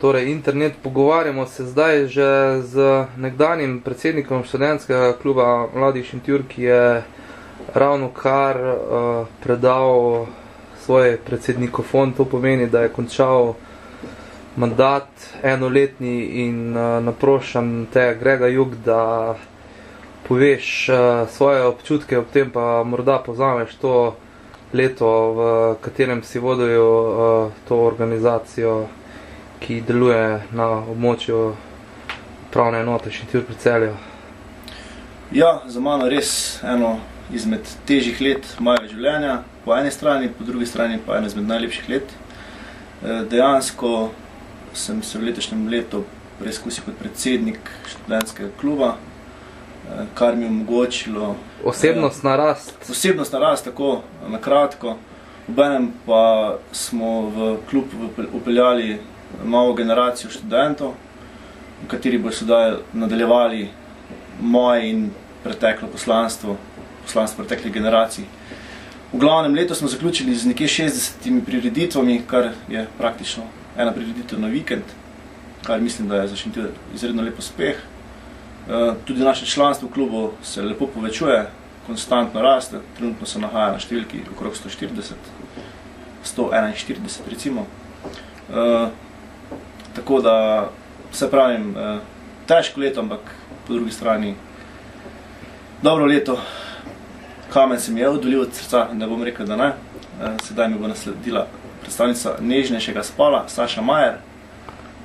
torej internet. Pogovarjamo se zdaj že z nekdanjim predsednikom študentskega kluba Mladih Šentjur, ki je ravno kar predal svoj predsednikofon. To pomeni, da je končal mandat enoletni in naprošam te, Grega Jug, da poveš svoje občutke, ob tem pa morda povzameš to leto, v katerem si vodil to organizacijo, ki deluje na območju upravne enote Šentjur pri Celju. Ja, za mano res eno izmed težjih let mojega življenja, po eni strani, po drugi strani pa eno izmed najlepših let. Dejansko sem se v letošnjem letu preizkusil kot predsednik študentskega kluba, kar mi je omogočilo osebnostna rast. Osebnostna rast, tako na kratko. Obenem pa smo v klub upeljali novo generacijo študentov, v kateri bo sedaj nadaljevali moje in preteklo poslanstvo preteklih generacij. V glavnem leto smo zaključili z nekje 60 prireditvami, kar je praktično ena prireditev na vikend, kar mislim, da je za Šentjur izredno lep uspeh. Tudi naše članstvo v klubu se lepo povečuje, konstantno raste, trenutno se nahaja na številki okrog 141 recimo. Tako da, vse pravim, težko leto, ampak po drugi strani dobro leto. Kamen se mi je odvalil od srca, ne bom rekel, da ne. Sedaj mi bo nasledila predstavnica nežnejšega spola, Saša Majer.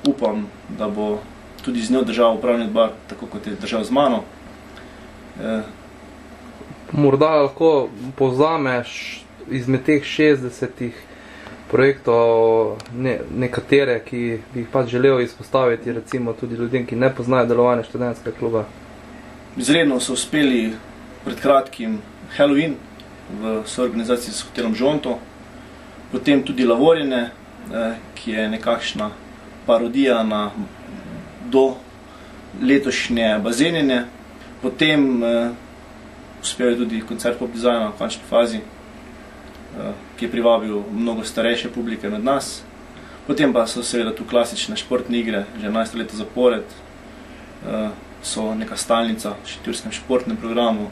Upam, da bo tudi z njo držal upravni odbor, tako kot je držal z mano. Morda lahko povzameš izmed teh 60 projektov nekatere, ki bi jih pač želel izpostaviti, recimo tudi ljudem, ki ne poznajo delovanje študentskega kluba. Izredno so uspeli pred kratkim Halloween v soorganizaciji s hotelom Žonto, potem tudi Lavorine, ki je nekakšna parodija na do letošnje bazenine. Potem uspel je tudi koncert pop dizajna v končni fazi, ki je privabil mnogo starejše publike med nas. Potem pa so seveda tu klasične športne igre, že 11 leta zapored, so neka stalnica v šentjurskem športnem programu.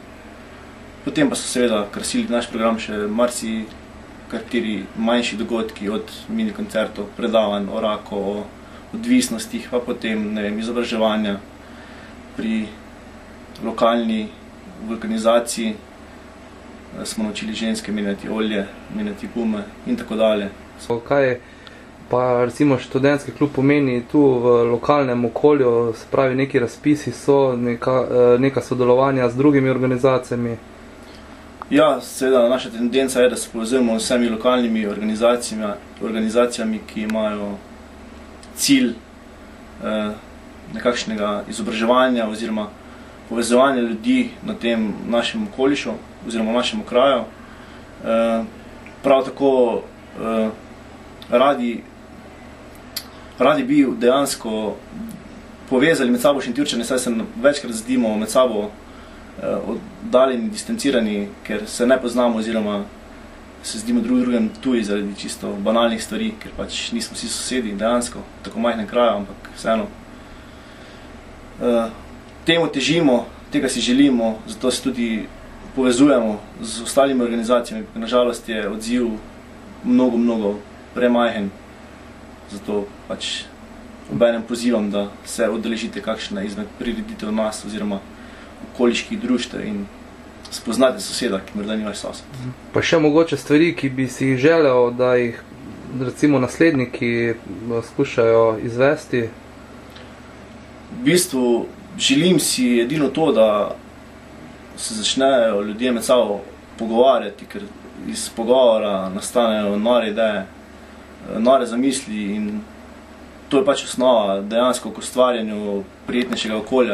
Potem pa so seveda krasili naš program še kateri manjši dogodki, od mini koncertov, predavanj o raku, o odvisnostih, pa potem, ne vem, izobraževanja pri lokalni vulkanizaciji. Smo naučili ženske menjati olje, menjati gume in tako dalje. Kaj pa recimo študentski klub pomeni tu v lokalnem okolju, se pravi neki razpisi so, neka sodelovanja z drugimi organizacijami? Ja, seveda naša tendenca je, da se povezujemo z vsemi lokalnimi organizacijami, ki imajo cilj nekakšnega izobraževanja oziroma povezovanja ljudi na tem našem okolišu oziroma našem kraju. Prav tako radi bi dejansko povezali med sabo Šentjurčane, saj se večkrat zdimo med sabo oddaljeni, distancirani, ker se ne poznamo oziroma se zdimo drugem tuji zaradi čisto banalnih stvari, ker pač nismo vsi sosedi dejansko, tako majhnem kraju, ampak vseeno. Temu težimo, tega si želimo, zato se tudi povezujemo z ostalimi organizacijami. Nažalost je odziv mnogo premajhen, zato pač obenem pozivam, da se udeležite kakšna izmed prireditev nas oziroma okoliških društev in spoznate soseda, ki morda ni vaš sosed. Pa še mogoče stvari, ki bi si jih želel, da jih recimo nasledniki skušajo izvesti? V bistvu želim si edino to, da se začnejo ljudje med sabo pogovarjati, ker iz pogovora nastanejo nore ideje, nore zamisli in to je pač osnova dejansko k ustvarjanju prijetnejšega okolja.